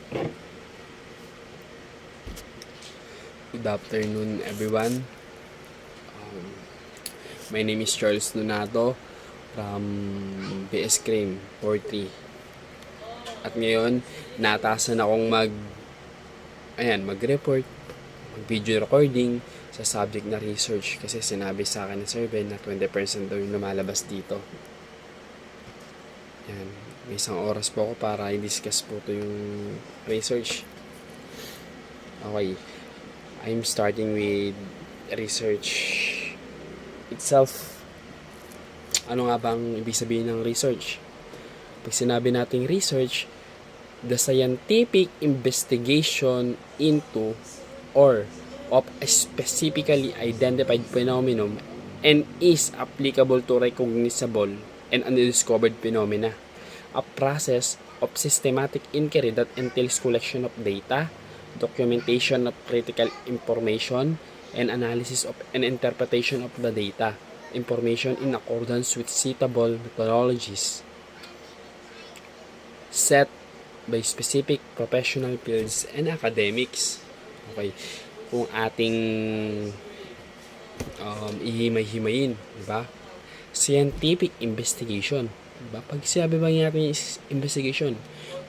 Good afternoon, everyone. My name is Charles Nonato from BS Cream 43. At ngayon, natasan akong mag-report, mag-video recording sa subject na research kasi sinabi sa akin ng survey na 20% daw yung lumalabas dito. Ayan, may isang oras po ako para i-discuss po ito yung research. Okay, I'm starting with research itself. Ano nga bang ibig sabihin ng research? Pag sinabi nating research, the scientific investigation into or of a specifically identified phenomenon and is applicable to recognizable and undiscovered phenomena. A process of systematic inquiry that entails collection of data, documentation of critical information, and analysis of and interpretation of the data information in accordance with suitable methodologies set by specific professional fields and academics. Okay, kung ating ihimay-himayin, di ba? Scientific investigation, di ba? Pag sabi ba natin investigation,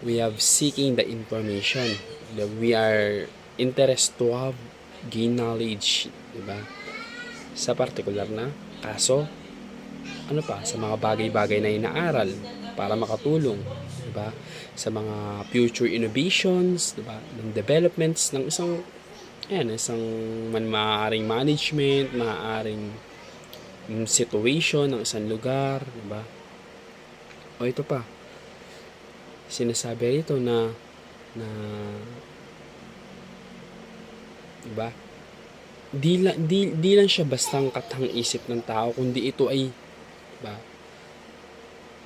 we have seeking the information that we are interested to have gain knowledge, di ba? Sa particular na kaso, ano pa, sa mga bagay-bagay na inaaral para makatulong, di ba? Sa mga future innovations, di ba? Ng developments ng isang maaaring management, maaaring situation ng isang lugar, di ba? O ito pa, sinasabi rito na di ba? Di lang siya bastang katang-isip ng tao, kundi ito ay, di ba?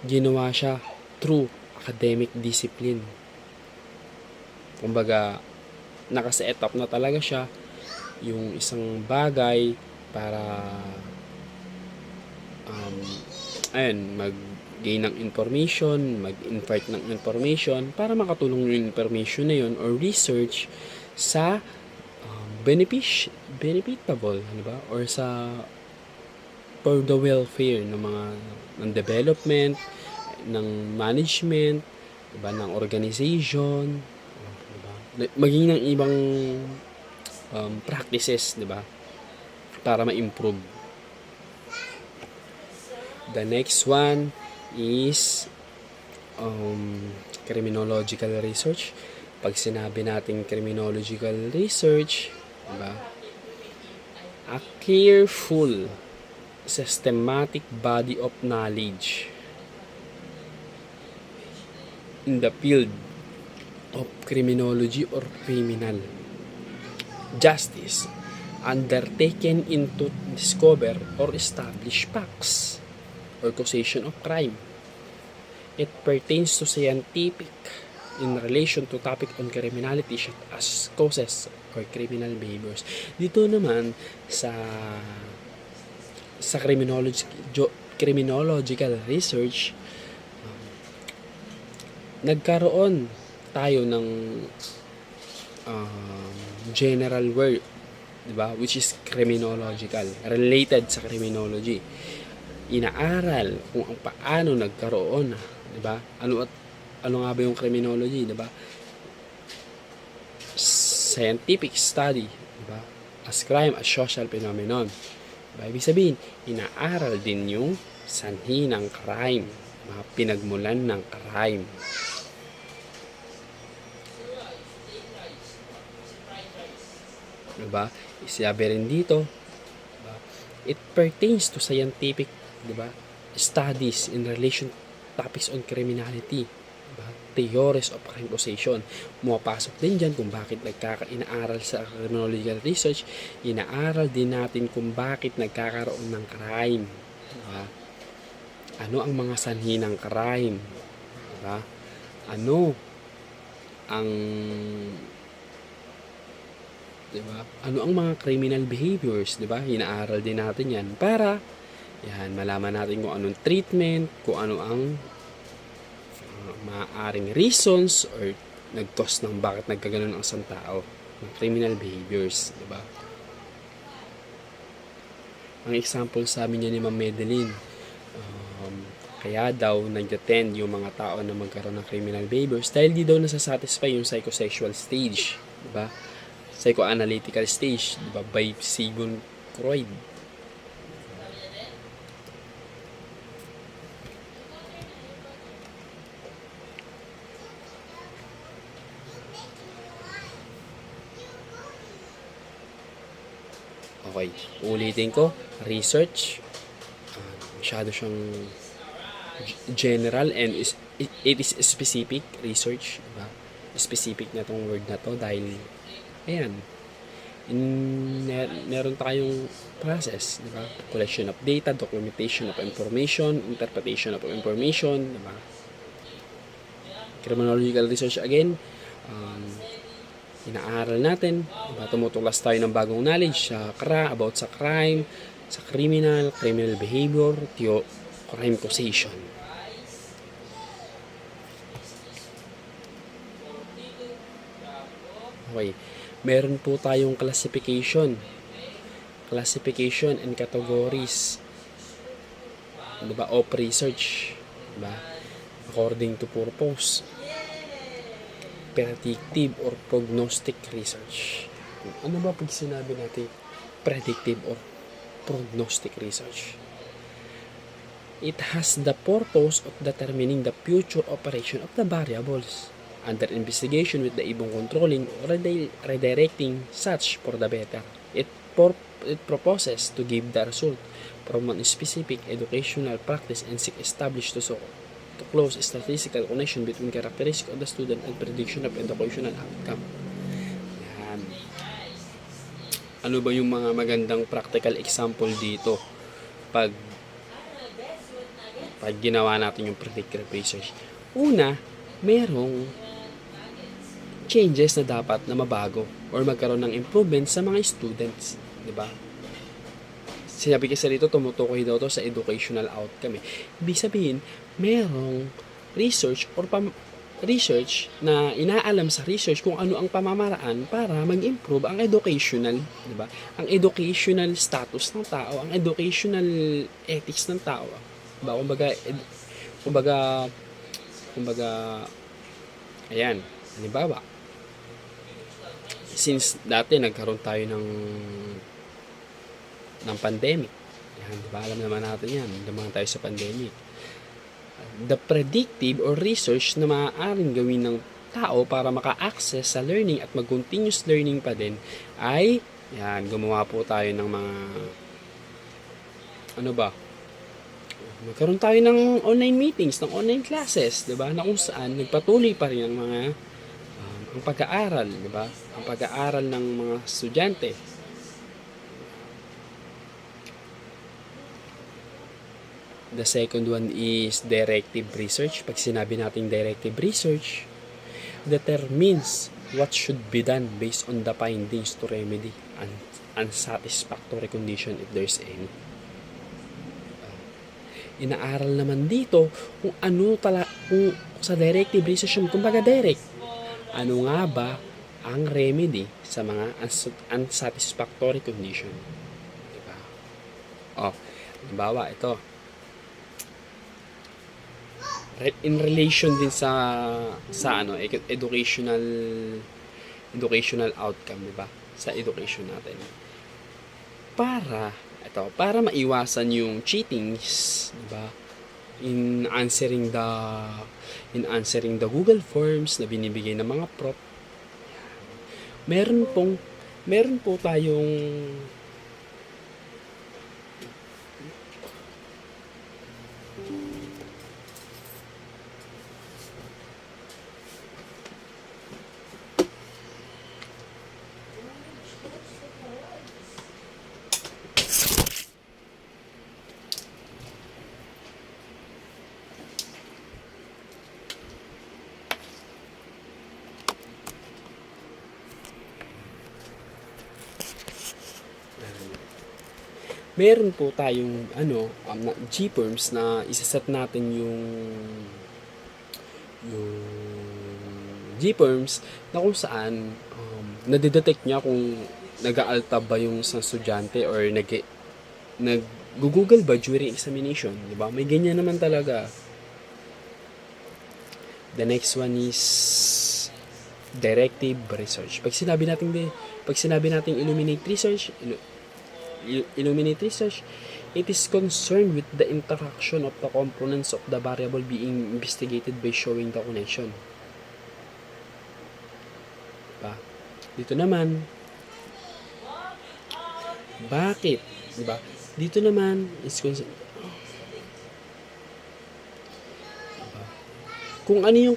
Ginawa siya through academic discipline. Kumbaga, naka-set up na talaga siya yung isang bagay para mag-gain ng information, mag-invite ng information para makatulong yung information na yun or research sa benefitable, di ba? Or sa for the welfare ng mga ng development, ng management, di ba, ng organization, di ba? Maging ng ibang practices, di ba? Para ma-improve. The next one is criminological research. Pag sinabi natin criminological research, diba? A careful, systematic body of knowledge in the field of criminology or criminal justice undertaken into discover or establish facts or causation of crime. It pertains to scientific in relation to topic on criminality as causes or criminal behaviors. Dito naman sa criminological research, nagkaroon tayo ng general word, di ba, which is criminological, related sa criminology. Inaaral kung paano nagkaroon, di ba? Ano nga ba yung criminology, di ba? Scientific study, di ba? As crime as social phenomenon. Diba? Ibig sabihin, inaaral din yung sanhi ng crime, mga pinagmulan ng crime. Diba? Isabi rin dito, diba? It pertains to scientific, diba, studies in relation topics on criminality, diba? Theories of crime causation. Pumapasok din dyan kung bakit inaaral sa criminological research, inaaral din natin kung bakit nagkakaroon ng crime, diba? Ano ang mga sanhi ng crime, diba? Ano ang diba? Ano ang mga criminal behaviors, diba? Inaaral din natin 'yan para malaman natin kung anong treatment, kung ano ang maaaring reasons or nag-cause ng bakit nagkaganon ang isang tao, ng criminal behaviors, di ba? Ang example sa amin yan ni Ma'am Madeline, kaya daw nag-attend yung mga tao na magkaroon ng criminal behaviors dahil di daw nasasatisfy yung psychosexual stage, di ba? Psychoanalytical stage, di ba? By Sigmund Freud. Okay, ulitin ko, research, masyado siyang general and it is specific research, diba? Specific na tong word na to dahil ayan, meron tayong process, diba? Collection of data, documentation of information, interpretation of information, diba? Criminological research again, inaaral natin, diba? Tumutulas tayo ng bagong knowledge about sa crime, sa criminal behavior, crime causation. Okay, meron po tayong classification and categories, diba, of research, diba? According to purpose, predictive or prognostic research. Ano ba pag sinabi natin predictive or prognostic research? It has the purpose of determining the future operation of the variables under investigation with the aim of controlling or redirecting such for the better. It proposes to give the result from a specific educational practice and seek establish to close statistical connection between characteristics of the student and prediction of educational outcome. Yan. Ano ba yung mga magandang practical example dito pag ginawa natin yung predictive research? Una, merong changes na dapat na mabago or magkaroon ng improvement sa mga students, di ba? Sinabi kasi dito, tumutukoy daw to sa educational outcome. Ibig sabihin, merong research or research na inaalam sa research kung ano ang pamamaraan para mag-improve ang educational, di ba? Ang educational status ng tao, ang educational ethics ng tao. Diba? Kumbaga, ayan, halimbawa, since dati nagkaroon tayo ng pandemic. Yan, diba? Alam naman natin yan. Dumaan tayo sa pandemic. The predictive or research na maaaring gawin ng tao para maka-access sa learning at mag-continuous learning pa din ay, yan, gumawa po tayo ng mga magkaroon tayo ng online meetings, ng online classes, diba? Na kung saan nagpatuloy pa rin ang mga ang pag-aaral, di ba? Ang pag-aaral ng mga estudyante. The second one is directive research. Pag sinabi natin directive research, determines what should be done based on the findings to remedy an unsatisfactory condition if there's any. Inaaral naman dito kung kung sa directive research, kumbaga direct, ano nga ba ang remedy sa mga unsatisfactory condition? Diba? Halimbawa, ito. In relation din sa educational outcome, diba? Sa education natin. Para maiwasan yung cheatings, diba? In answering the Google Forms na binibigay ng mga prof, meron po tayong meron po tayong G-forms na isaset natin yung GPerms na kung saan nadidetect niya kung nag-aaltab ba yung isang estudyante or nag-google ba during examination, di ba? May ganyan naman talaga. The next one is directive research. Pag sinabi nating illuminate research, it is concerned with the interaction of the components of the variable being investigated by showing the connection. Diba? Dito naman, bakit? Diba? Dito naman, is concerned, diba? Kung ano yung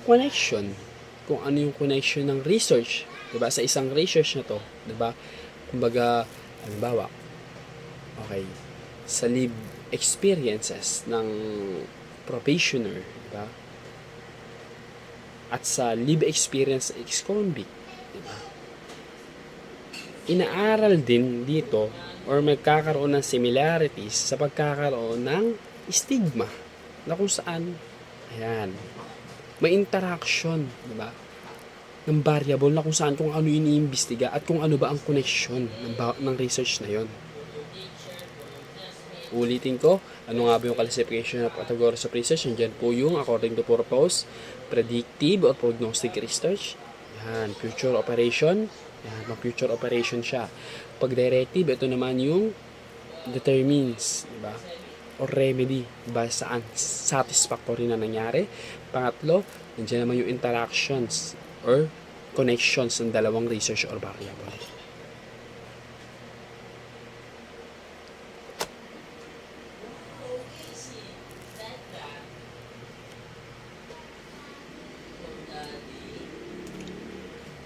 connection ng research, diba? Sa isang research na to, diba? Kumbaga, halimbawa, okay, sa live experiences ng probationer, diba? At sa live experience ex-convict, diba? Inaaral din dito or magkakaroon ng similarities sa pagkakaroon ng stigma na kung saan, ayan, may interaction, diba? Ng variable na kung saan kung ano iniimbestiga at kung ano ba ang connection ng research na yon. Ulitin ko, ano nga ba yung classification of categories of research? Nandiyan po yung according to purpose, predictive or prognostic research, yan, future operation, yan, future operation siya. Pag directive, ito naman yung determines, diba? Or remedy, ba saan satisfactory na nangyari. Pangatlo, nandiyan naman yung interactions or connections ng dalawang research or variable.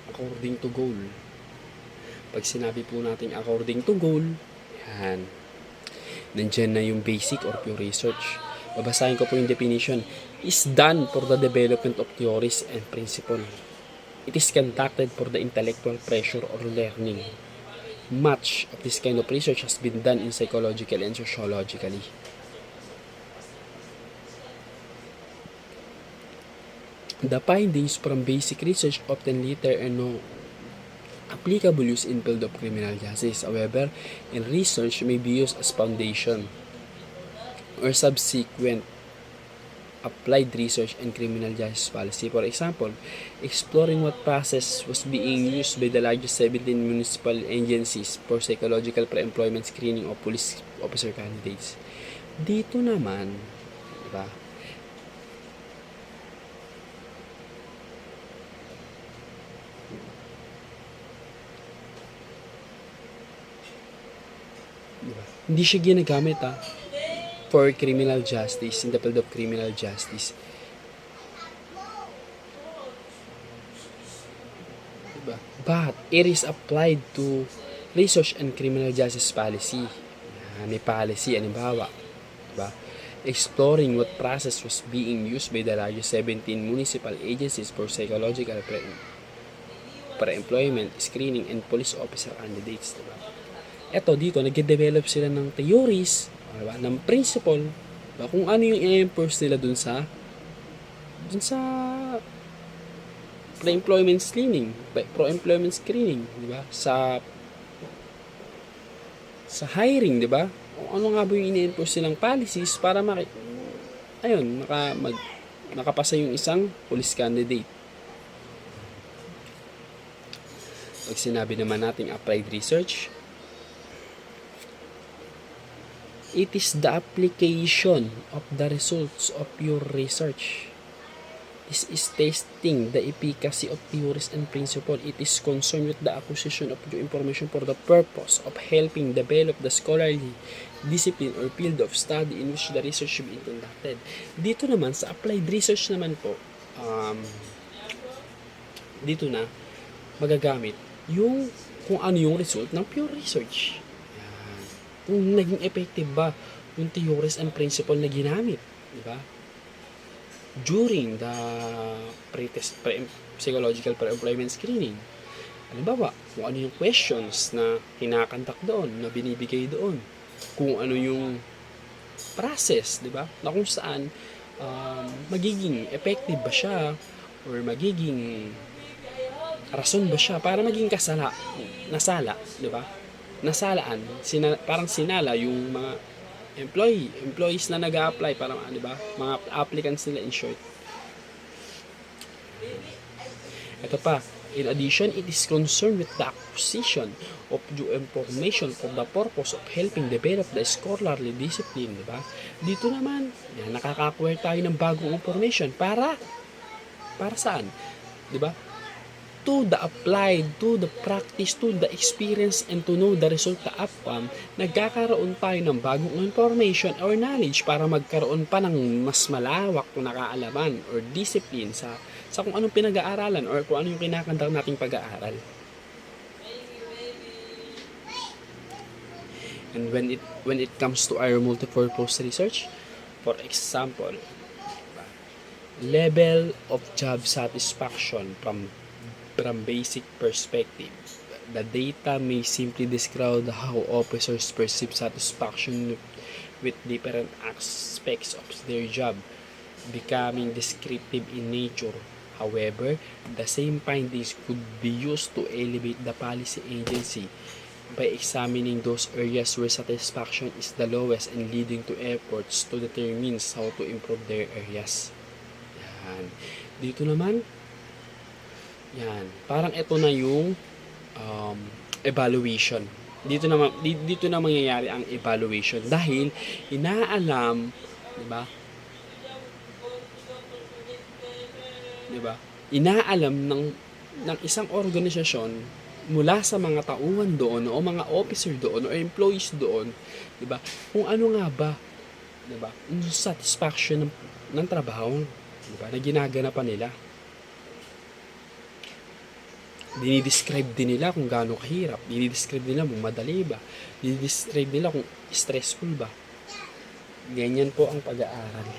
According to goal. Pag sinabi po natin according to goal, yan, nandyan na yung basic or pure research. Babasahin ko po yung definition. Is done for the development of theories and principle. It is conducted for the intellectual pressure or learning. Much of this kind of research has been done in psychological and sociologically. The findings from basic research often later are no applicable use in field of criminal justice. However, in research may be used as foundation or subsequent applied research and criminal justice policy. For example, exploring what process was being used by the largest 17 municipal agencies for psychological pre-employment screening of police officer candidates. Dito naman, diba? Hindi siya ginagamit for criminal justice, in the field of criminal justice. Diba? But it is applied to research and criminal justice policy. May policy, halimbawa, diba? Exploring what process was being used by the largest 17 municipal agencies for psychological pre-employment screening and police officer candidates, diba? Eto dito, nag-develop sila ng theories, diba? Ng principle, diba? Kung ano yung i-enforce nila dun sa pre-employment screening, diba? Sa hiring, diba? Kung ano nga ba yung i-enforce nilang policies para makapasa yung isang police candidate. Pag sinabi naman nating applied research, it is the application of the results of your research. This is testing the efficacy of theories and principles. It is concerned with the acquisition of new information for the purpose of helping develop the scholarly discipline or field of study in which the research should be conducted. Dito naman, sa applied research naman po, dito na magagamit yung kung ano yung result ng pure research. Kung naging effective ba yung theories and principle na ginamit, di ba? During the psychological pre-employment screening. Halimbawa, kung ano yung questions na kinakandak doon, na binibigay doon. Kung ano yung process, di ba? Na kung saan magiging effective ba siya or magiging Rason ba siya para maging nasala, di ba? Nasalaan, parang sinala yung mga employees na nag-a-apply, parang, di ba? Mga applicants nila in short. Ito pa, in addition, it is concerned with the acquisition of new information for the purpose of helping develop the scholarly discipline, di ba? Dito naman, nakaka-acquire tayo ng bagong information para saan? Di ba? To the applied, to the practice, to the experience, and to know the result, the outcome, nagkakaroon tayo ng bagong information or knowledge para magkaroon pa ng mas malawak na kaalaman or discipline sa kung anong pinag-aaralan or kung ano yung kinakandang nating pag-aaral. And when it comes to our multipurpose research, for example, level of job satisfaction from basic perspective. The data may simply describe how officers perceive satisfaction with different aspects of their job, becoming descriptive in nature. However, the same findings could be used to elevate the policy agency by examining those areas where satisfaction is the lowest and leading to efforts to determine how to improve their areas. Yan. Dito naman, yan, parang ito na yung evaluation. Dito na mangyayari ang evaluation dahil inaalam, 'di ba? Inaalam ng isang organisasyon mula sa mga tauhan doon o mga officer doon o employees doon, 'di ba? Kung ano nga ba, 'di ba? Yung satisfaction ng trabaho, 'di ba? Na ginaganapan nila. Dinidescribe din nila kung gaano kahirap. Dinidescribe nila kung madali ba. Dinidescribe nila kung stressful ba. Ganyan po ang pag-aaral.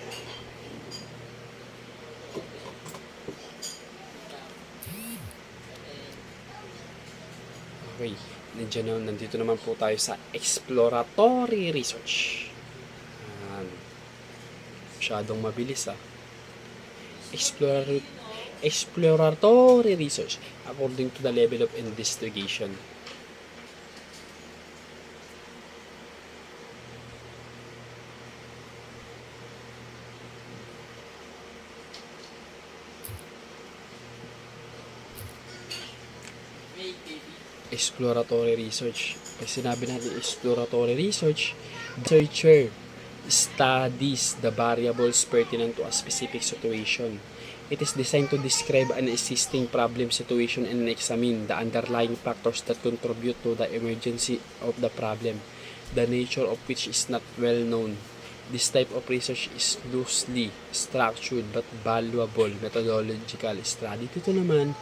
Okay. Nandito naman po tayo sa exploratory research. Masyadong mabilis exploratory research according to the level of investigation. Exploratory research. Pag sinabi natin exploratory research, the researcher studies the variables pertinent to a specific situation. It is designed to describe an existing problem situation and examine the underlying factors that contribute to the emergency of the problem, the nature of which is not well known. This type of research is loosely structured but valuable methodological study. Dito naman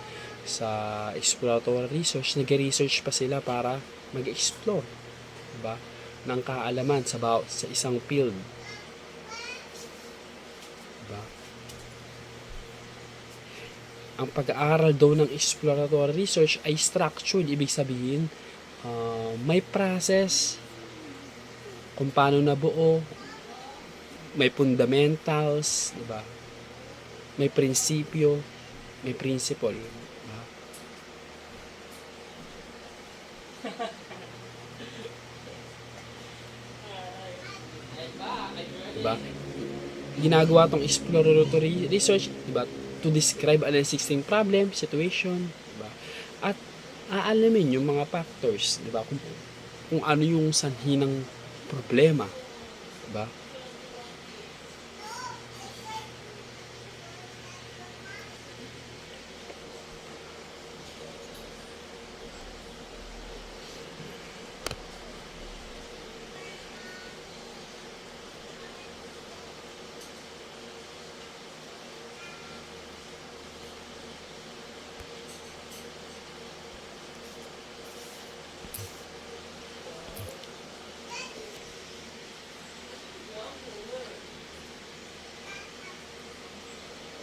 sa exploratory research, nag-research pa sila para mag-explore, diba, ng kaalaman sa isang field. Diba? Ang pag-aaral daw ng exploratory research ay structured, ibig sabihin may process kung paano nabuo, may fundamentals, diba? May prinsipyo, may principle. Diba? Ginagawa tong exploratory research, diba, to describe an existing problem, situation, diba? At aalamin yung mga factors, diba, kung ano yung sanhi ng problema, diba?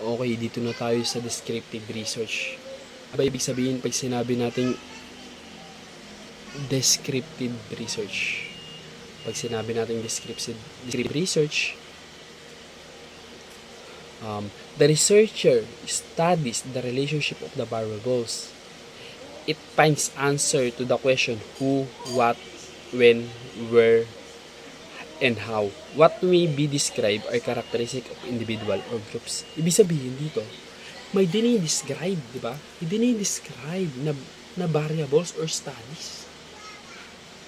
Okay, dito na tayo sa descriptive research. Aba, ibig sabihin pag sinabi nating descriptive research, descriptive research, the researcher studies the relationship of the variables it finds answer to the question who, what, when, where, and how. What may be described are characteristic of individual or groups. Ibig sabihin dito, may dinidescribe, di ba? May dinidescribe na variables or studies.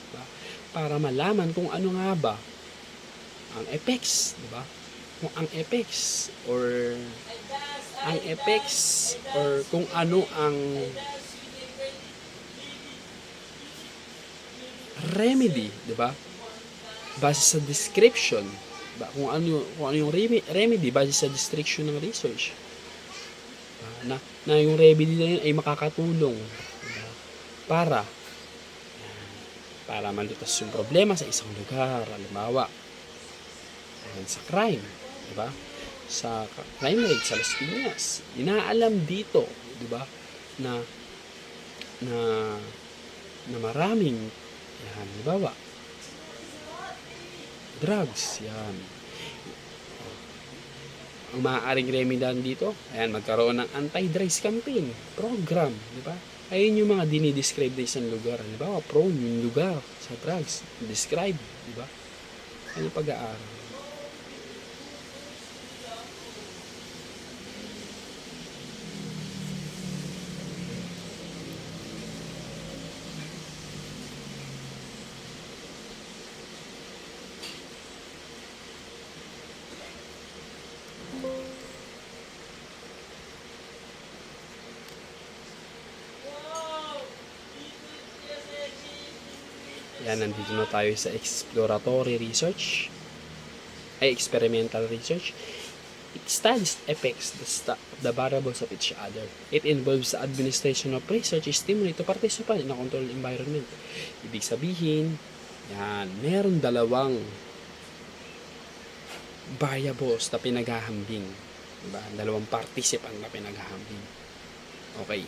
Diba? Para malaman kung ano nga ba ang effects, di ba? Kung ang effects or kung ano ang remedy, di ba? Base sa description, diba? Kung ano yung remedy base sa description ng research. Diba? Na yung remedy na yun ay makakatulong, diba? para malutas yung problema sa isang lugar. Halimbawa, sa crime, diba? Sa crime rate sa Las Piñas, inaalam dito, diba, na maraming yan, halimbawa drugs, yan. Ang maaaring remedyan dito, ayan, magkaroon ng anti-drugs campaign program, di ba? Ayun yung mga dinidescribe na isang lugar. Halimbawa, prone yung lugar sa drugs. Describe, di ba? Ano pag-aaral? Yan, nandito na tayo sa exploratory research, ay experimental research. It studies effects the variables of each other. It involves the administration of research stimuli to participate in a controlled environment. Ibig sabihin, yan, meron dalawang variables na pinaghahambing. Diba? Dalawang participant na pinaghahambing. Okay.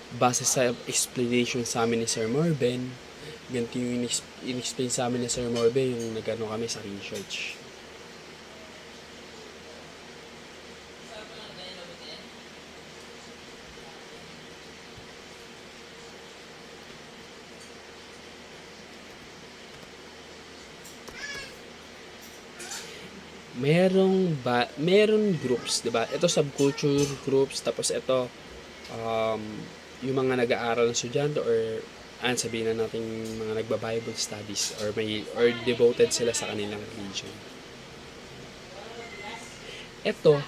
Base sa explanation sa amin ni Sir Morben, ganito yung in-explain sa amin ni Sir Morben yung nagano kami sa research. Meron groups, 'di ba? Ito subculture groups, tapos ito yung mga nag-aaral ng estudyante or sabihin na natin mga nagba-Bible studies or devoted sila sa kanilang religion. Ito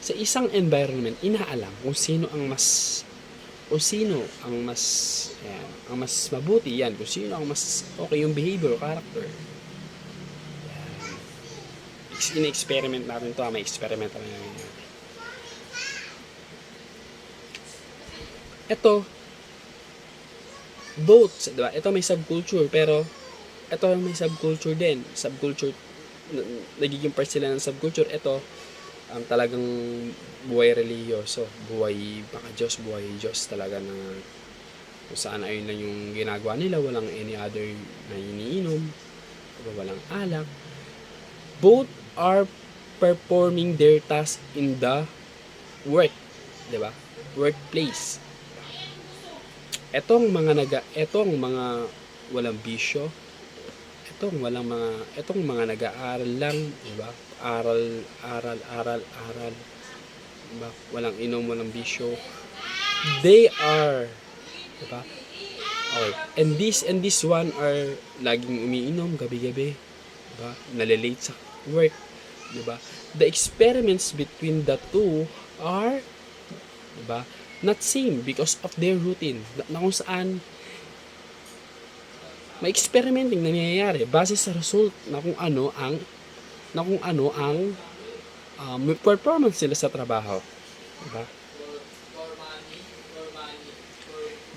sa isang environment, inaalam kung sino ang mas mabuti, yan, kung sino ang mas okay yung behavior, character. In-experiment natin to, may experimental na natin. Ito, both, diba? Ito may subculture, pero ito may subculture din. Subculture, nagiging part sila ng subculture. Ito, ang talagang buhay religyoso, buhay baka Diyos, buhay Diyos talaga, na kung saan ayun lang yung ginagawa nila, walang any other na iniinom, walang alak. Both are performing their task in the work, diba? Workplace. Etong mga walang bisyo, etong mga nag-aaral lang, diba? Aral, diba? Walang inom, walang bisyo. They are, diba? Okay. And this one are laging umiinom gabi-gabi, diba? Nalilate sa work, diba? The experiments between the two are, diba, not same because of their routine, na kung saan may experimenting na nangyayari base sa result na kung ano ang performance sila sa trabaho, diba?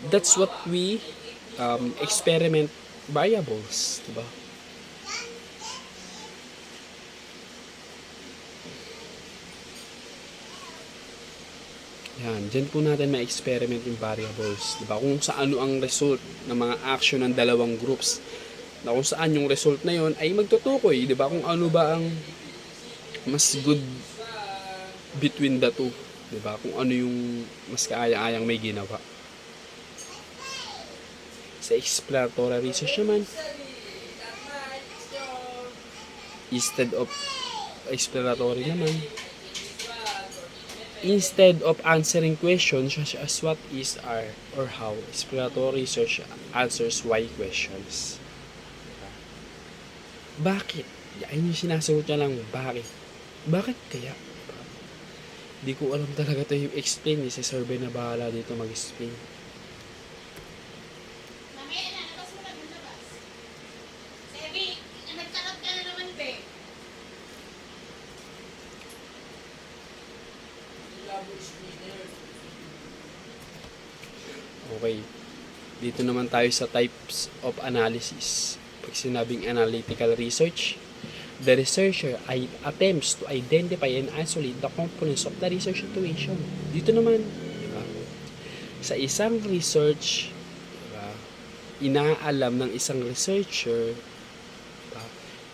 That's what we experiment variables, diba? Yan, dyan po natin ma-experiment yung variables, diba? Kung saan ang result ng mga action ng dalawang groups, na kung saan yung result na yon ay magtutukoy, diba? Kung ano ba ang mas good between the two. Diba? Kung ano yung mas kaaya-ayang may ginawa. Sa exploratory research naman, instead of exploratory naman, instead of answering questions such as what is, are, or how, exploratory research answers why questions. Bakit? Yan yung sinasagot niya lang, bakit? Bakit kaya? Di ko alam talaga ito yung explain. Si survey na bahala dito mag-explain. Mamaya na, labas mo na, labas. Sebi, nagkalat ka na naman, be. Okay. Dito naman tayo sa types of analysis. Pag sinabing analytical research, the researcher attempts to identify and isolate the components of the research situation. Dito naman, diba? Sa isang research, diba, inaalam ng isang researcher, diba,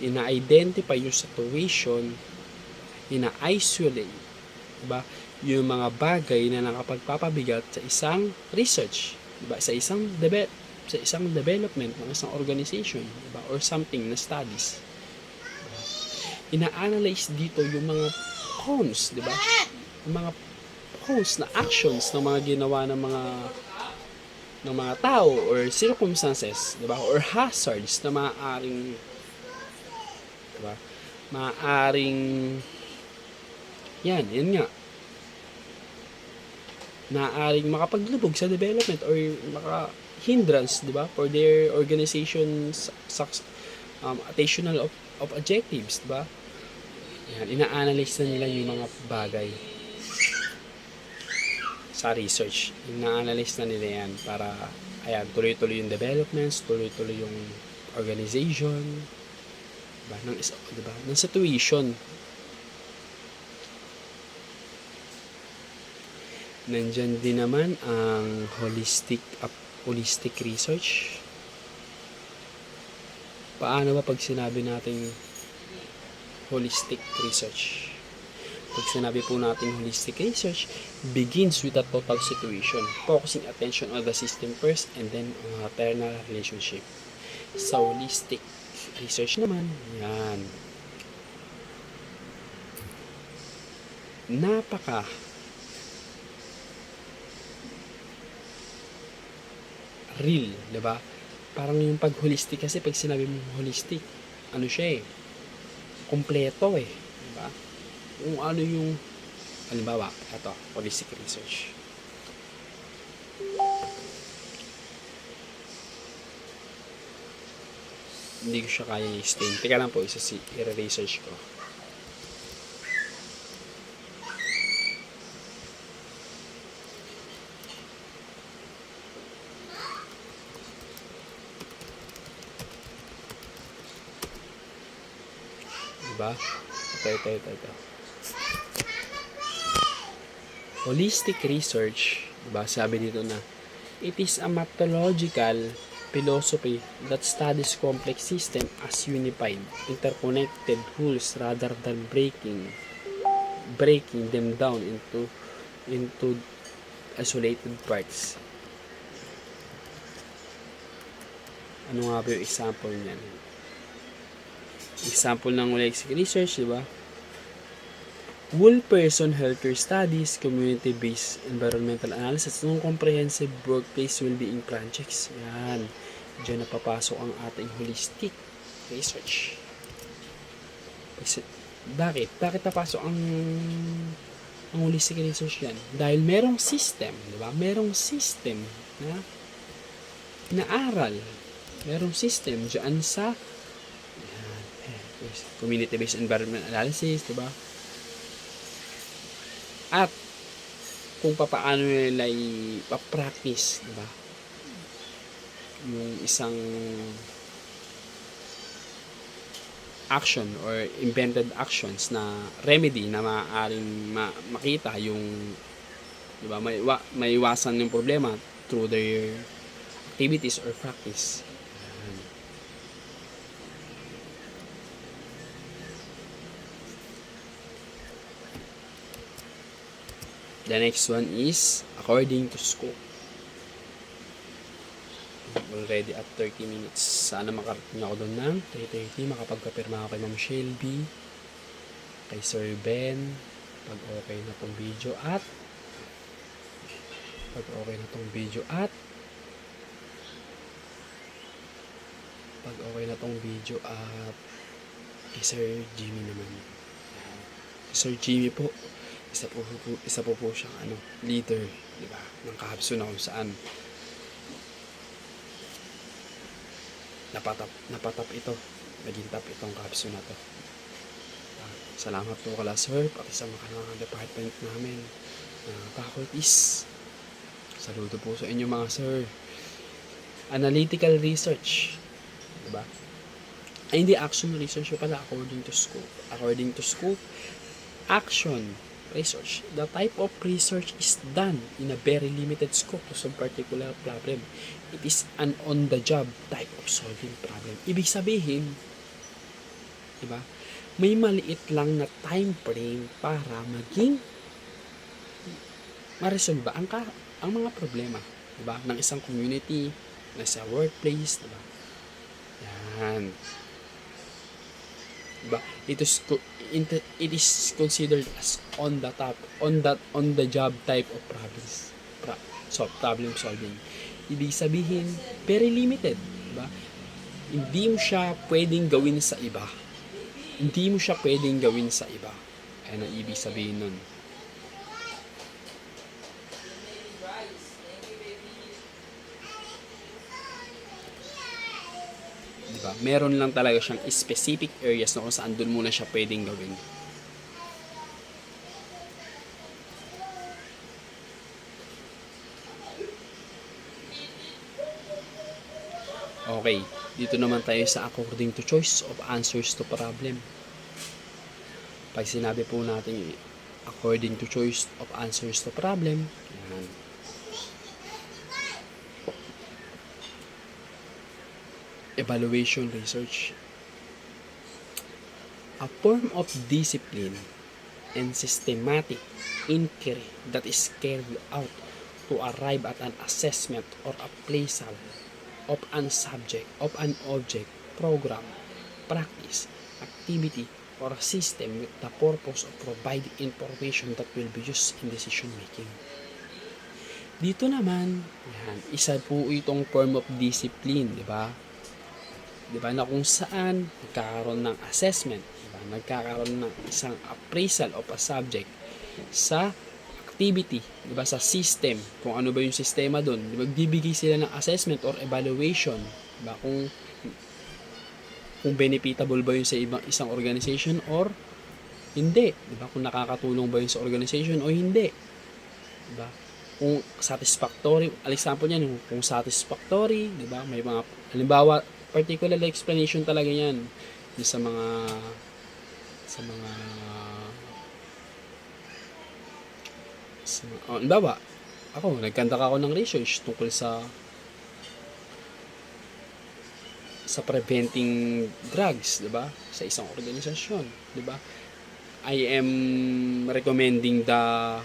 ina-identify yung situation, ina-isolate, diba, yung mga bagay na nakapagpapabigat sa isang research, diba, sa isang development ng isang organization, diba, or something na studies. Ina-analyze dito yung mga cons, di ba? Yung mga cons na actions ng mga ginawa ng mga tao or circumstances, di ba? Or hazards na maaaring, di ba? Maaaring yan nga. Maaaring makapaglubog sa development or maka-hindrance, di ba? For their organization's attainment of objectives, di ba? Yan, ina-analyze na nila yung mga bagay sa research. Ina-analyze na nila yan para, ayan, tuloy-tuloy yung developments, tuloy-tuloy yung organization, diba? Ng situation. Nandyan din naman ang holistic research. Paano ba pag sinabi natin holistic research? Pag sinabi po natin holistic research, begins with a total situation, focusing attention on the system first and then on maternal relationship. Sa holistic research naman, yan, napaka real, diba? Parang yung pag holistic kasi, pag sinabi mo holistic, ano siya eh, kompleto eh, diba? Kung ano yung, halimbawa, ito, holistic research. Hindi ko siya kaya i-explain. Teka lang po, i-research ko. Diba? Ito. Holistic research, diba? Sabi dito na, it is a methodological philosophy that studies complex system as unified, interconnected wholes rather than breaking them down into isolated parts. Ano nga ba yung example niyan? Example ng holistic research, diba? Whole person healthcare studies, community-based environmental analysis, ng comprehensive workplace well-being projects. Yan. Diyan napapasok ang ating holistic research. Bakit? Bakit napasok ang holistic research yan? Dahil merong system, diba? Merong system na inaaral. Merong system dyan sa community-based environment analysis, diba? At kung paano nila i-practice, diba? Yung isang action or invented actions na remedy na maaaring makita yung, diba, may iwasan yung problema through their activities or practice. The next one is according to scope. Already at 30 minutes. Sana makarating ako doon ng 3:30. Makapagkapirma ako kay Ma'am Shelby, kay Sir Ben, pag okay na tong video at kay Sir Jimmy naman. Yan. Si Sir Jimmy po, isa po siyang leader, di ba? Ng Kahabso na kung saan napatap ito. Naging top itong Kahabso na to. Salamat po kala Sir, pati sa mga department namin. Faculties. Saludo po sa inyo mga Sir. Analytical research. Diba? Ay, hindi action research pala according to scope. According to scope, action research. The type of research is done in a very limited scope to some particular problem. It is an on-the-job type of solving problem. Ibig sabihin, diba? May maliit lang na time frame para maging ma-resolve ang mga problema, diba? Ng isang community, ng isang workplace, diba? Yan. Diba? It is considered as on the job type of problem solving. Ibig sabihin, very limited, diba? Hindi mo siya pwedeng gawin sa iba. Ayan ang ibig sabihin nun. Diba? Meron lang talaga siyang specific areas na kung saan doon muna siya pwedeng gawin. Okay, dito naman tayo sa according to choice of answers to problem. Pag sinabi po natin according to choice of answers to problem, yan. Evaluation research. A form of discipline and systematic inquiry that is carried out to arrive at an assessment or appraisal of an subject, of an object, program, practice, activity, or a system with the purpose of providing information that will be used in decision making. Dito naman, yan, isa po itong form of discipline, di ba? Di ba na kung saan nagkakaroon ng assessment, di ba? Nagkakaroon ng isang appraisal of a subject sa activity, di ba, sa system, kung ano ba yung sistema doon, di ba, magbibigay sila ng assessment or evaluation, di ba, kung benefitable ba yun sa isang organization or hindi, di ba, kung nakakatulong ba yun sa organization o hindi, di ba, kung satisfactory, example niyan, kung satisfactory, di ba, may mga halimbawa particular explanation talaga yan sa mga halimbawa, ako, nagkanta ako ng research tungkol sa preventing drugs, 'di ba? Sa isang organisasyon, 'di ba? I am recommending the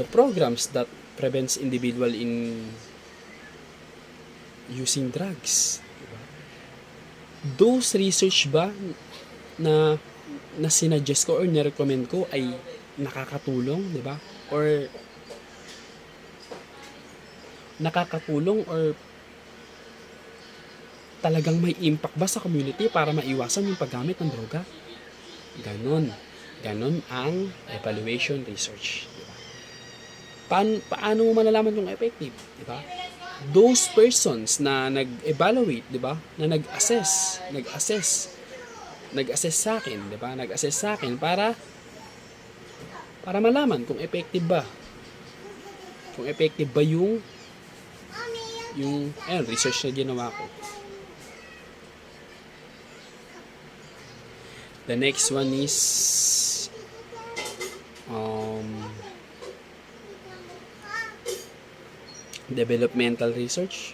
programs that prevents individual in using drugs, 'di ba? Those research ba na sinuggest ko or ni-recommend ko ay nakakatulong, 'di ba? Or talagang may impact ba sa community para maiwasan yung paggamit ng droga? Ganon ang evaluation research, diba? Paano mo malalaman kung effective, diba? Those persons na nag-evaluate, diba? Na nag-assess sa akin, diba? Nag-assess sa akin para malaman kung effective ba. Kung effective ba yung research na ginawa ko. The next one is developmental research.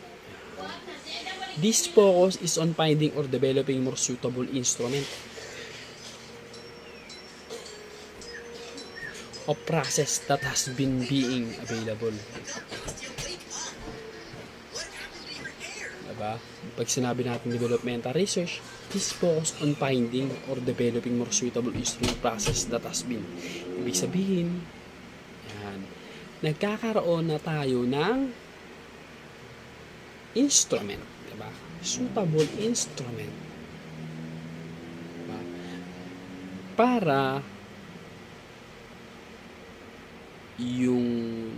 This focus is on finding or developing more suitable instrument of process that has been being available. Diba? Pag sinabi natin developmental research, this focus on finding or developing more suitable instrument process that has been. Ibig sabihin, yan, nagkakaroon na tayo ng instrument, diba? Suitable instrument. Diba? Para yung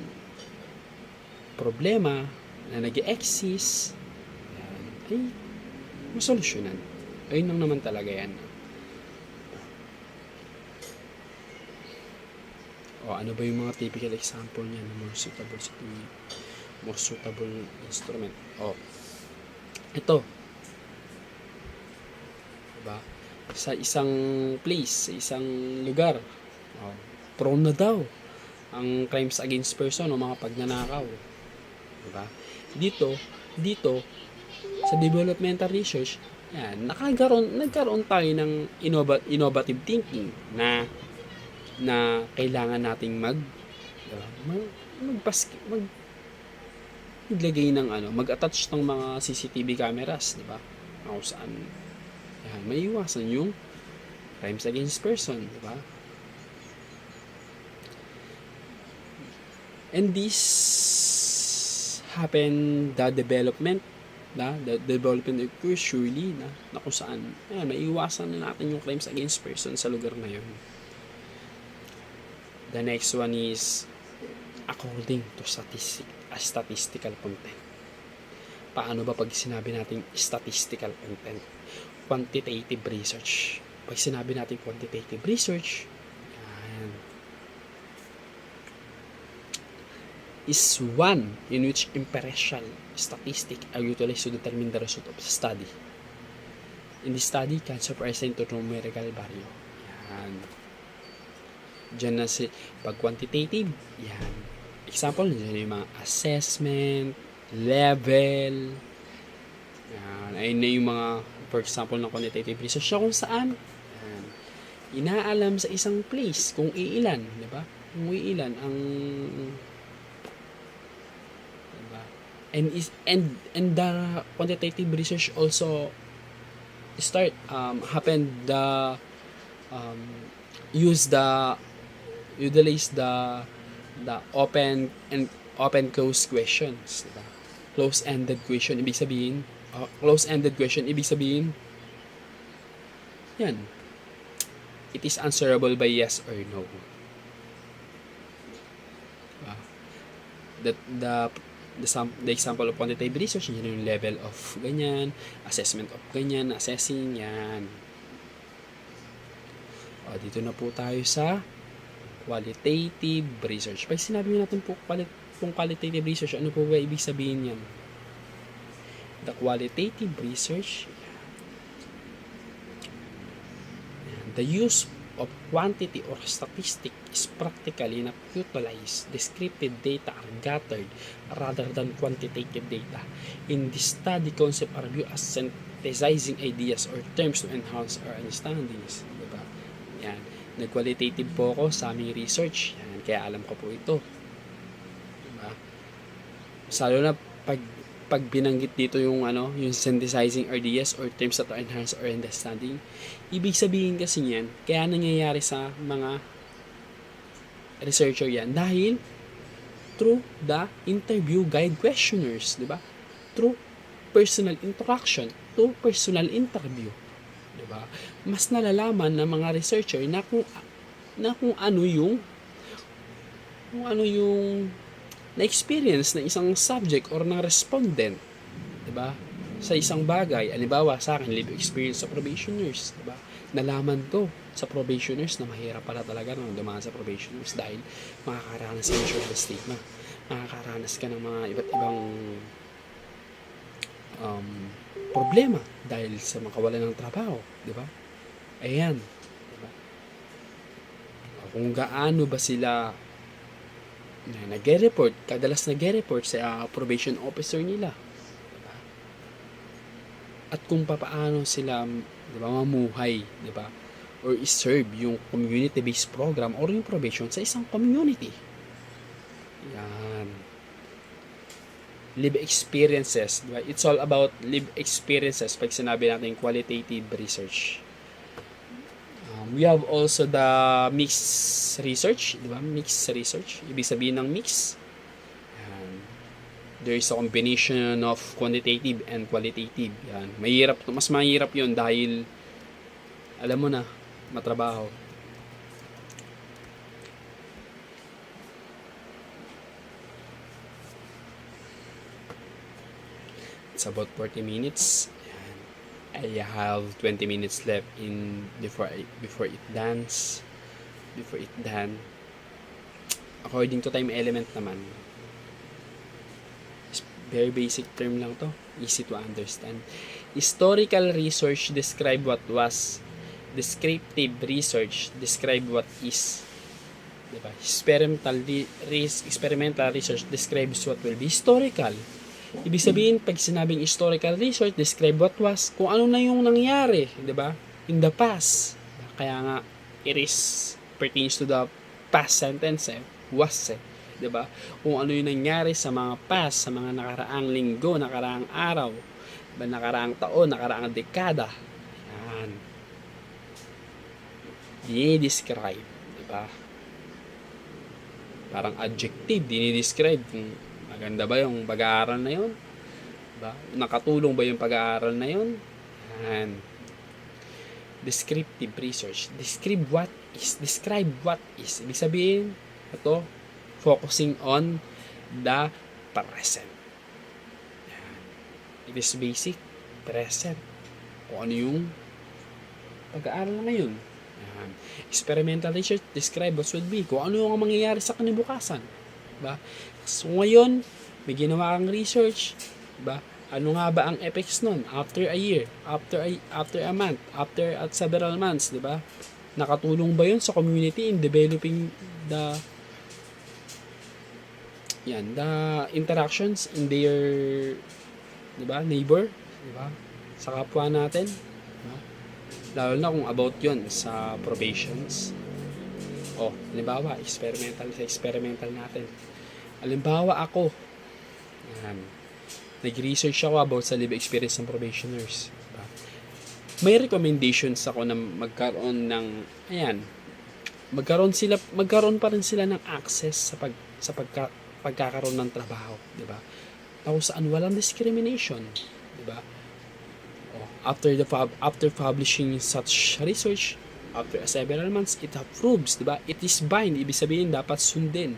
problema na nag-exist ay masolusyonan. Ayun lang naman talaga yan. O ano ba yung mga typical example niya ng more suitable instrument? O ito, diba? Sa isang place, sa isang lugar, prone na daw ang crimes against person o mga pagnanakaw. Diba? Dito sa developmental research, yan, nagkaroon tayo ng innovative thinking na kailangan nating maglagay ng mag-attach ng mga CCTV cameras, di ba? Kung saan yan, may iwasan yung crimes against person, di ba? And this happen the development occurs surely na kung saan maiiwasan na natin yung crimes against person sa lugar na yun. The next one is according to statistical content. Paano ba pag sinabi natin statistical content? Quantitative research. Pag sinabi natin quantitative research, yan, is one in which empirical statistics are utilized to determine the result of study. In this study, can represent to numerical value. Yan. Diyan na pag quantitative, yan. Example, diyan yung mga assessment, level, yan. Ayun na yung mga, for example, ng quantitative research kung saan, yan, inaalam sa isang place kung iilan, di ba? Kung iilan ang and the quantitative research also utilize the open close questions, diba? Close-ended question ibig sabihin yan, it is answerable by yes or no, diba? The example of quantitative research, yun yung level of ganyan, assessment of ganyan, assessing, yan. Dito na po tayo sa qualitative research. Pag sinabi natin po qualitative research, ano po ba ibig sabihin yan? The qualitative research, the use of quantity or statistic is practically not utilized. Descriptive data are gathered rather than quantitative data. In this study, concept are viewed as synthesizing ideas or terms to enhance our understandings. Diba? Yan. Nag-qualitative po ako sa aming research. Yan. Kaya alam ko po ito. Diba? Salo na pag binanggit dito yung synthesizing ideas or terms that enhance our understanding, ibig sabihin kasi niyan, kaya nangyayari sa mga researcher yan dahil through the interview guide questionnaires, di ba? Through personal interaction, through personal interview, di ba? Mas nalalaman ng mga researcher na kung ano yung na-experience ng isang subject or ng respondent, diba? Sa isang bagay, halimbawa sa akin, live experience sa probationers, diba? Nalaman ko sa probationers na mahirap pala talaga nang dumaan sa probationers dahil makakaranas ka ng social stigma, makakaranas ka ng mga iba't ibang problema dahil sa makawalan ng trabaho, diba? Ayan, diba? Kung gaano ba sila na nag-report, kadalas nag-report sa probation officer nila, diba? At kung paano sila, diba, mamuhay, diba, o or serve yung community-based program or yung probation sa isang community. Yan. Live experiences. Diba? It's all about live experiences pag sinabi natin qualitative research. We have also the mixed research. Diba? Mixed research. Ibig sabihin ng mix. There is a combination of quantitative and qualitative. Yan. Mas mahirap yun dahil alam mo na, matrabaho. It's about 40 minutes. Yan. I have 20 minutes left before it dance. Before it done. According to time element naman. Very basic term lang to. Easy to understand. Historical research describe what was. Descriptive research describe what is. Diba? Experimental research describes what will be. Historical. Ibig sabihin, pag sinabing historical research, describe what was. Kung ano na yung nangyari. Diba? In the past. Kaya nga, it is pertains to the past sentence was 'di ba? Kung ano yung nangyari sa mga past, sa mga nakaraang linggo, nakaraang araw, nakaraang taon, nakaraang dekada. Yan. Dinidescribe, 'di ba? Parang adjective, dinidescribe kung maganda ba yung pag-aaral na 'yon? 'Di ba? Nakatulong ba yung pag-aaral na 'yon? Yan. Descriptive research. Describe what is. Ibig sabihin, ito, focusing on the present. Yan. It is basic, present. Kung ano yung pag-aaral na yun. Yan. Experimental research, describe what should be. Kung ano yung mangyayari sa kinabukasan. Diba? So ngayon, may ginawa kang research. Diba? Ano nga ba ang effects nun? After a year, after a month, after at several months, diba? Nakatulong ba yun sa community in developing the interactions in their, diba, neighbor, diba, sa kapwa natin, diba? Lalo na kung about yun sa probations. Halimbawa, experimental natin. Halimbawa ako, nag-research ako about sa live experience ng probationers. Diba? May recommendations ako na magkaroon pa rin sila ng access sa pagkakaroon ng trabaho, 'di ba? Kung saan walang discrimination, 'di ba? After publishing such research, after several months, it approves, 'di ba? It is bind, ibig sabihin dapat sundin.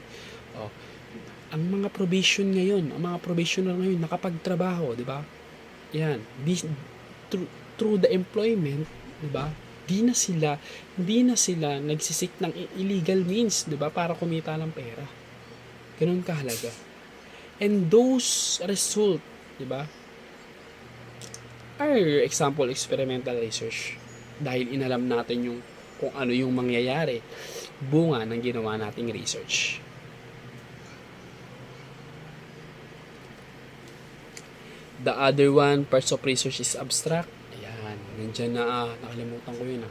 Ang mga probationer ngayon nakapagtrabaho, 'di ba? Yan, through the employment, 'di ba? Hindi na sila nagsisik ng illegal means, 'di ba, para kumita ng pera. Ganun kahalaga. And those result, di ba, are example experimental research. Dahil inalam natin yung kung ano yung mangyayari bunga ng ginawa nating research. The other one, parts of research is abstract. Ayan, nandiyan na, nakalimutan ko yun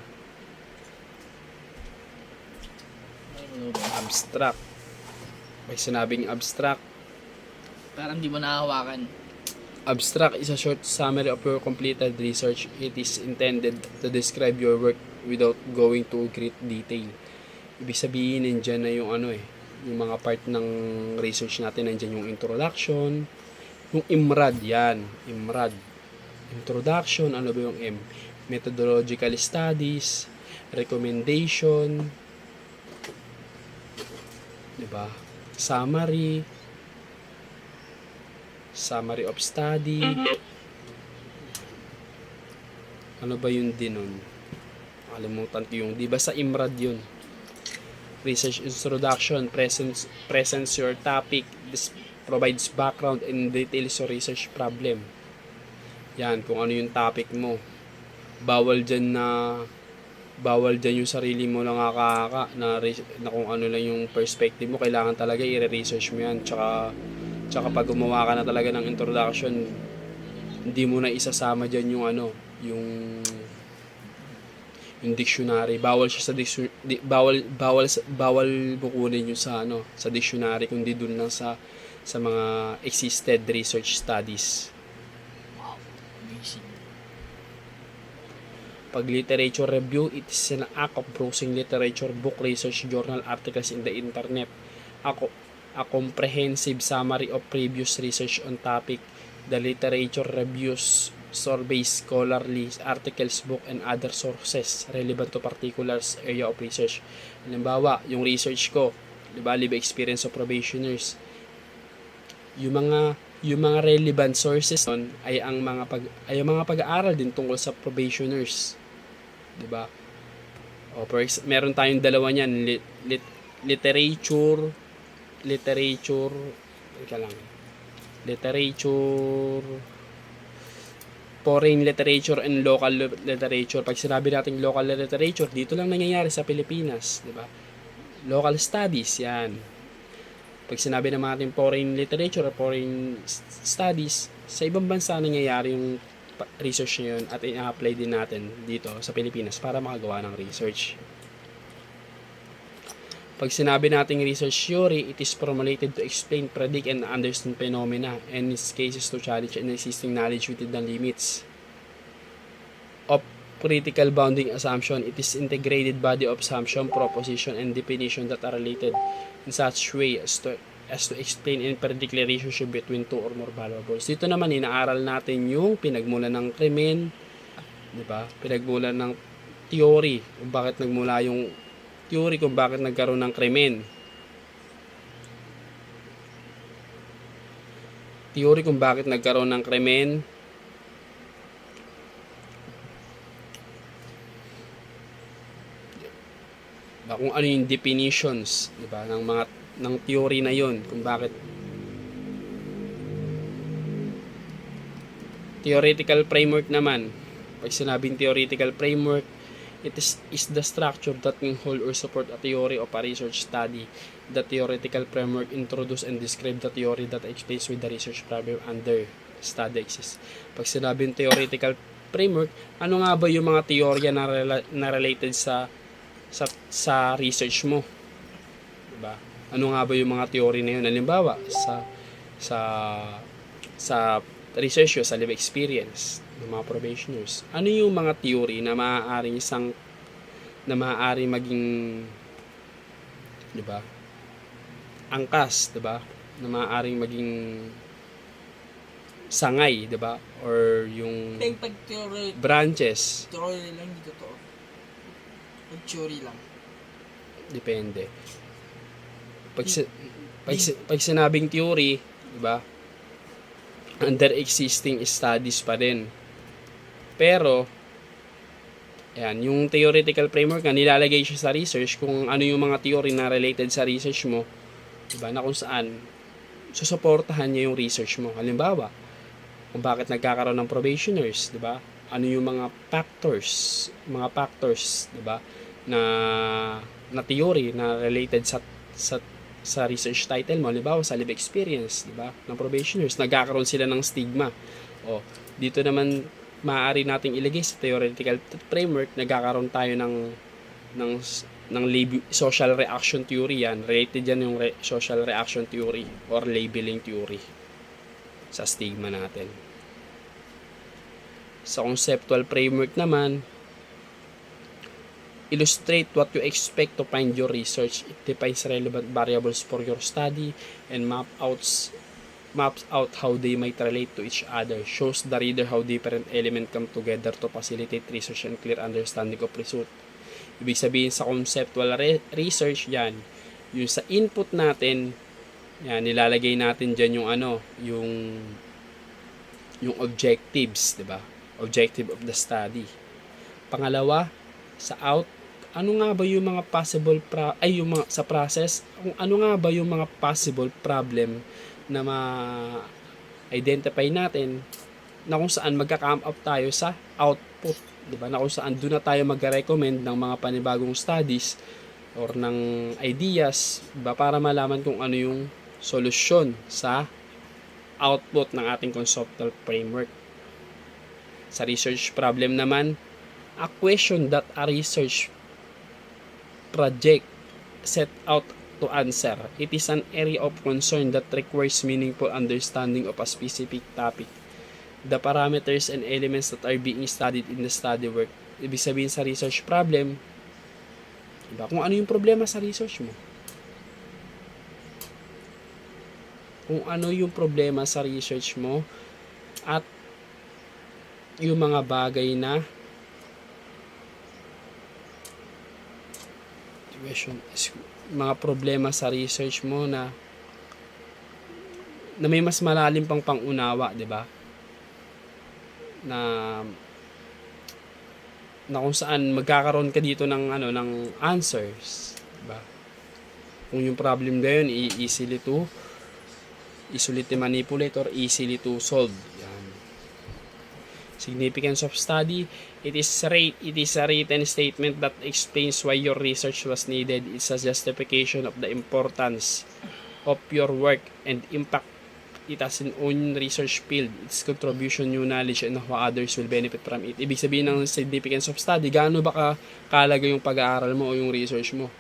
Abstract. May sinabing abstract. Parang di mo nakahawakan. Abstract is a short summary of your completed research. It is intended to describe your work without going to great detail. Ibig sabihin, nandiyan na yung yung mga part ng research natin. Nandiyan yung introduction, yung IMRAD, yan. IMRAD. Introduction, ano ba yung M? Methodological studies, recommendation, diba? Summary of study. Ano ba yun din nun? Nakalimutan ko yung, di ba sa IMRAD yun? Research introduction, presents your topic, this provides background and details your research problem. Yan, kung ano yung topic mo. Bawal dyan yung sarili mo lang na kung ano lang yung perspective mo. Kailangan talaga i-research mo yan. Tsaka pag gumawa ka na talaga ng introduction, hindi mo na isasama dyan yung yung dictionary. Bawal siya sa bawal mo kunin yung sa sa dictionary, kundi dun lang sa mga existed research studies. Wow. Amazing. Pag literature review, it is an act of browsing literature, book, research, journal articles in the internet. A comprehensive summary of previous research on topic. The literature reviews surveys scholarly articles, book, and other sources relevant to particular area of research. Halimbawa, yung research ko, diba, live experience of probationers. Yung mga relevant sources nun ay ang mga pag-aaral din tungkol sa probationers. 'Di ba? Meron tayong dalawa niyan, literature foreign literature and local literature. Pag sinabi natin local literature, dito lang nangyayari sa Pilipinas, 'di ba? Local studies 'yan. Pag sinabi naman natin foreign literature or foreign studies, sa ibang bansa nangyayari yung research na yun at i-apply din natin dito sa Pilipinas para makagawa ng research. Pag sinabi nating research theory, it is formulated to explain, predict, and understand phenomena, and in cases to challenge and existing knowledge within the limits of critical bounding assumption. It is integrated body of assumption, proposition, and definition that are related in such way as to explain and predict the relationship between two or more variables. Dito naman inaaral natin yung pinagmulan ng krimen, 'di ba? Pinagmulan ng theory, kung bakit nagmula yung theory kung bakit nagkaroon ng krimen. Theory kung bakit nagkaroon ng krimen. Kung ano yung definitions, 'di ba, ng theory na 'yon, kung bakit. Theoretical framework naman. Pag sinabing theoretical framework, it is the structure that can hold or support a theory of a research study. The theoretical framework introduce and describe the theory that explains with the research problem under study exists. Pag sinabing theoretical framework, ano nga ba yung mga teorya na related sa research mo? Diba? Ano nga ba yung mga theory na yun? Halimbawa, sa research sa live experience ng mga probationers. Ano yung mga theory na maaaring maging, 'di ba? Angkas, 'di ba? Na maaaring maging sangay, 'di ba? Or yung Pag theory branches, lang, hindi totoo. Pag theory lang. depende. Pag sinabing theory, 'di ba? Under existing studies pa din. Pero ayan, yung theoretical framework na nilalagay siya sa research kung ano yung mga theory na related sa research mo, 'di ba? Na kung saan susuportahan niya yung research mo. Halimbawa, kung bakit nagkakaroon ng probationers, 'di ba? Ano yung mga factors, 'di ba? Na theory na related sa research title mo, halimbawa sa live experience, 'di ba? Ng probationers, nagkakaroon sila ng stigma. O, dito naman maaari nating ilagay sa theoretical framework, nagkakaroon tayo ng social reaction theory yan. Related yan yung social reaction theory or labeling theory sa stigma natin. Sa conceptual framework naman, illustrate what you expect to find your research. It defines relevant variables for your study and maps out how they might relate to each other. Shows the reader how different elements come together to facilitate research and clear understanding of result. Ibig sabihin sa conceptual research, yan, yung sa input natin, yan, nilalagay natin dyan yung objectives, 'di ba? Objective of the study. Pangalawa, sa ano nga ba yung mga possible sa process, kung ano nga ba yung mga possible problem na ma-identify natin na kung saan magka-come up tayo sa output, 'di ba? Na kung saan doon na tayo magre-recommend ng mga panibagong studies or ng ideas, 'di ba? Para malaman kung ano yung solusyon sa output ng ating conceptual framework. Sa research problem naman, a question that a research project set out to answer. It is an area of concern that requires meaningful understanding of a specific topic. The parameters and elements that are being studied in the study work. Ibig sabihin sa research problem, diba? Kung ano yung problema sa research mo. Kung ano yung problema sa research mo at yung mga bagay na mga problema sa research mo na may mas malalim pang pangunawa, 'di ba? Na kung saan magkakaroon ka dito ng ng answers, 'di ba? Kung yung problem na yun easily to manipulate or easily to solve. Yan. Significance of study, it is a written statement that explains why your research was needed. It's a justification of the importance of your work and impact it has in own research field, its contribution, new knowledge, and how others will benefit from it. Ibig sabihin ng significance of study, gaano ba kalaga yung pag-aaral mo o yung research mo?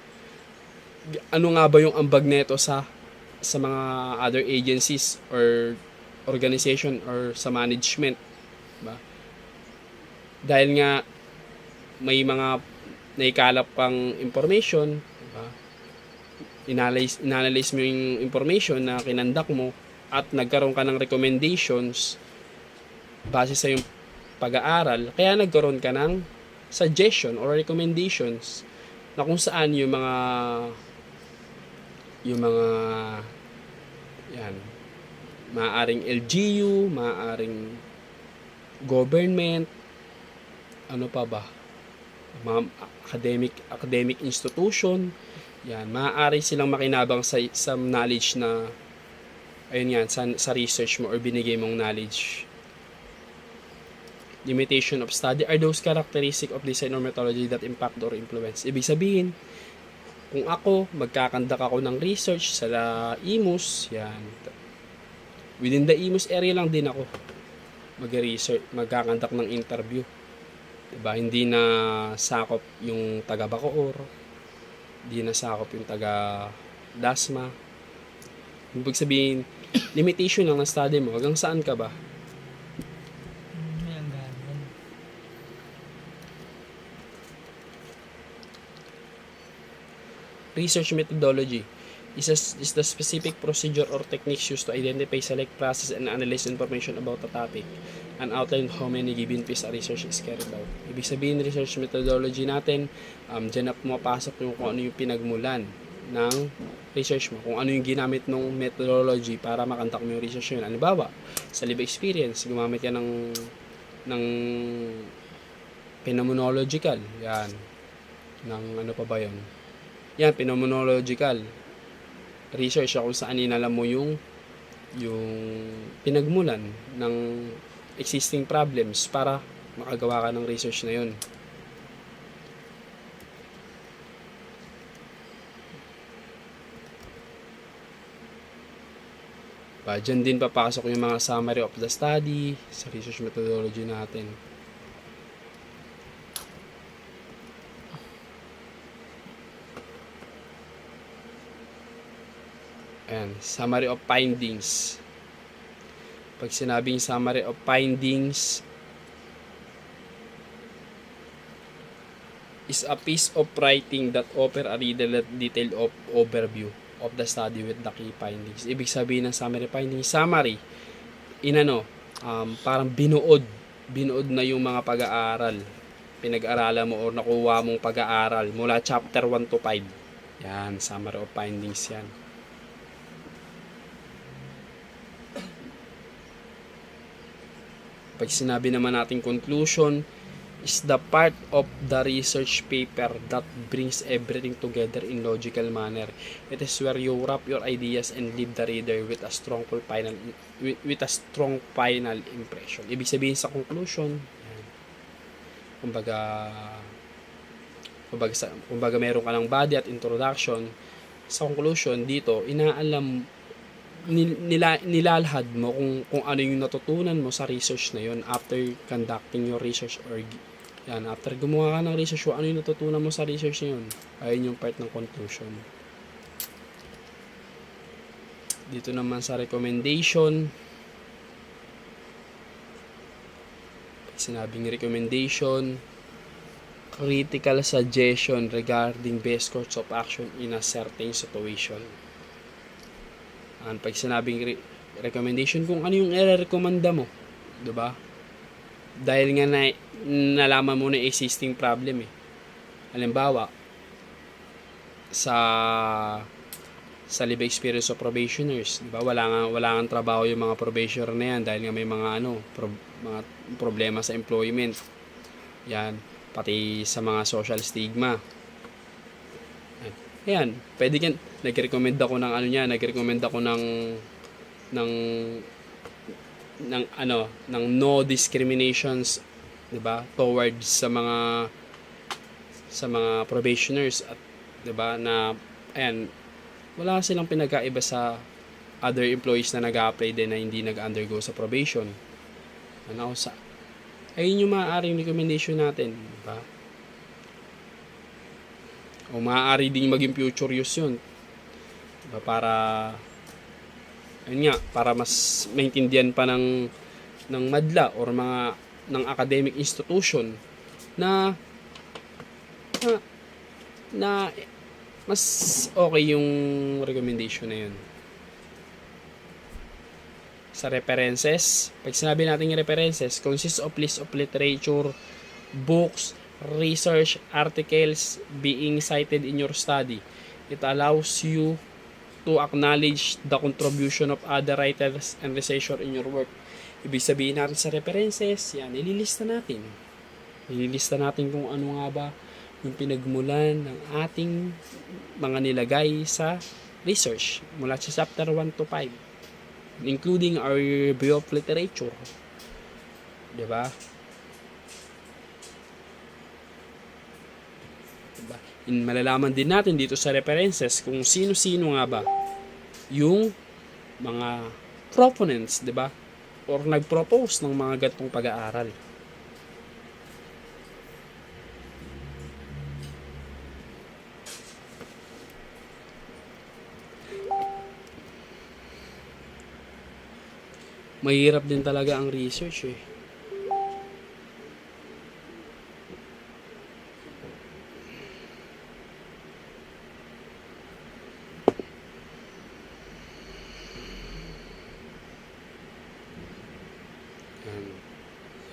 Ano nga ba yung ambag neto sa mga other agencies or organization or sa management, ba? Dahil nga may mga naikalap kang information, ba? Inanalyze mo yung information na kinandak mo at nagkaroon ka ng recommendations base sa yung pag-aaral, kaya nagkaroon ka ng suggestion or recommendations na kung saan yung mga yan, maaaring LGU, maaaring government, ano pa ba, mga academic institution, yan, maaari silang makinabang sa knowledge na ayun yan, sa research mo or binigay mong knowledge. Limitation of study are those characteristics of design or methodology that impact or influence. Ibig sabihin, kung ako, magkakandak ako ng research sa IMUS, yan. Within the IMUS area lang din ako mag-research, magkakandak ng interview. Diba? Hindi na sakop yung taga Bacoor, hindi na sakop yung taga Dasma. Ibig sabihin, limitation lang ng study mo. Hanggang saan ka ba? Research methodology is the specific procedure or techniques used to identify, select, process, and analyze information about a topic and outline how many given piece a research is carried out. Ibig sabihin, research methodology natin, dyan na pumapasok yung kung ano yung pinagmulan ng research mo, kung ano yung ginamit ng methodology para makandak mo yung research yun. Halimbawa, sa live experience, gumamit ka ng phenomenological, yan, ng ano pa ba yun? Yan, phenomenological research kung saan inalam mo yung pinagmulan ng existing problems para makagawa ka ng research na yun. Diyan din papasok yung mga summary of the study sa research methodology natin. Ayan, summary of findings. Pag sinabing summary of findings, is a piece of writing that offer a detailed overview of the study with the key findings. Ibig sabihin ng summary findings, summary, parang binuod na yung mga pag-aaral, pinag-aralan mo o nakuha mong pag-aaral mula chapter 1 to 5. Yan, summary of findings yan. Pag sinabi naman natin conclusion, is the part of the research paper that brings everything together in logical manner. It is where you wrap your ideas and leave the reader with a strong final impression. Ibig sabihin sa conclusion, yan. Kumbaga meron ka ng body at introduction. Sa conclusion dito, nilalahad mo kung ano yung natutunan mo sa research na yun after conducting your research or Yan, after gumawa ka ng research, ano yung natutunan mo sa research na yun? Ayun yung part ng conclusion. Dito naman sa recommendation, sinabing recommendation, critical suggestion regarding best course of action in a certain situation. Pag sinabing recommendation, kung ano yung i-recommenda mo, 'di ba? Dahil nga nalaman mo na existing problem eh. Halimbawa, sa live experience of probationers, 'di ba? Wala nga trabaho yung mga probationer na yan dahil nga may mga mga problema sa employment. Yan, pati sa mga social stigma. Ayan, pwede kan nag-recommend ako ng nag-recommend ako ng no discriminations, 'di ba? Towards sa mga probationers at 'di ba na ayan, wala silang pinagkaiba sa other employees na nag-a-apply din na hindi nag-undergo sa probation. Ayun yung maaaring recommendation natin, di ba? O maaari ding maging future use yun. Diba? Para mas maintindihan pa ng madla or ng academic institution na mas okay yung recommendation na yun. Sa references, pag sinabi natin yung references, consists of list of literature, books, research, articles being cited in your study. It allows you to acknowledge the contribution of other writers and researchers in your work. Ibig sabihin natin sa references, yan, ililista natin. Ililista natin kung ano nga ba yung pinagmulan ng ating mga nilagay sa research mula sa chapter 1 to 5. Including our review of literature. Diba? Malalaman din natin dito sa references kung sino-sino nga ba yung mga proponents, diba? Or nag-propose ng mga ganitong pag-aaral. Mahirap din talaga ang research eh.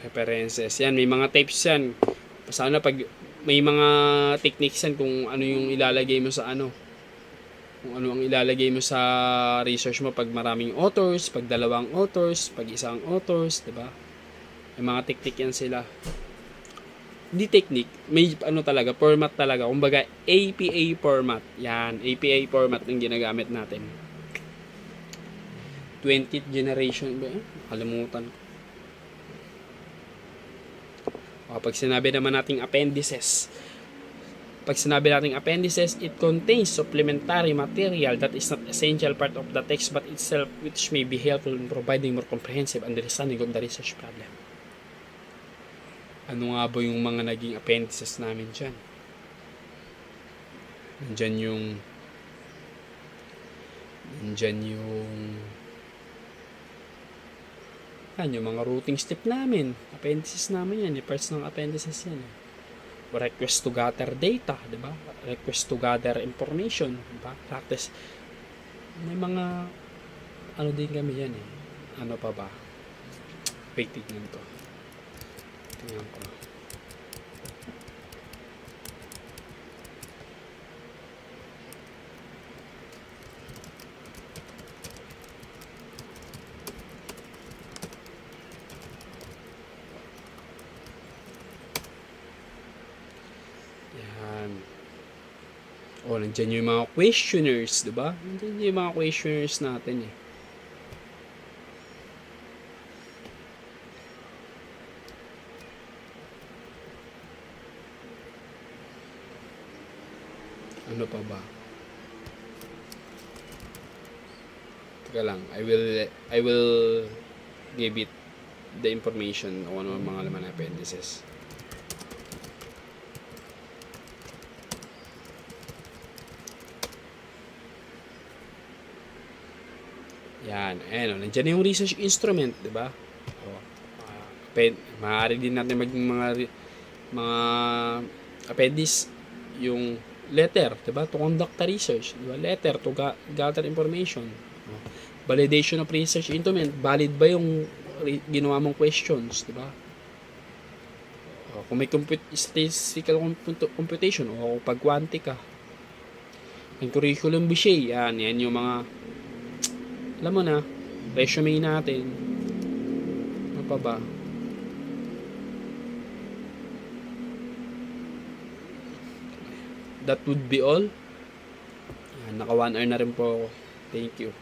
References. Yan, may mga types yan. Sana pag may mga techniques yan kung ano yung ilalagay mo sa kung ano ang ilalagay mo sa research mo pag maraming authors, pag dalawang authors, pag isang authors, 'di ba? May mga technique yan sila. Hindi technique, may talaga, format talaga. Kumbaga APA format. Yan, APA format ang ginagamit natin. 20th generation ba? Kalimutan ko. Pag sinabi naman nating appendices, it contains supplementary material that is not essential part of the text but itself which may be helpful in providing more comprehensive understanding of the research problem. Ano nga ba yung mga naging appendices namin dyan? Nandyan yung mga routing step namin. Appendices namin yan. Parts ng appendices yan. Request to gather data, di ba? Request to gather information, di ba? Practice. May mga din kami yan eh. Ano pa ba? Wait, tignan ko. Nandiyan yung mga questionnaires, di ba? Nandiyan yung mga questionnaires natin eh. Ano pa ba? Teka lang, I will give it the information o ano mga laman na appendices. Yan, ayan, nandiyan na yung research instrument, di ba? O, maaari din natin maging mga appendix yung letter, di ba? To conduct a research, di ba? Letter to gather information. O, validation of research instrument, valid ba yung ginawa mong questions, di ba? O, kung may statistical computation o pag quantica, ang curriculum vitae, yan yung mga, alam mo na, resume natin. Ano pa ba? That would be all. Naka 1 hour na rin po ako. Thank you.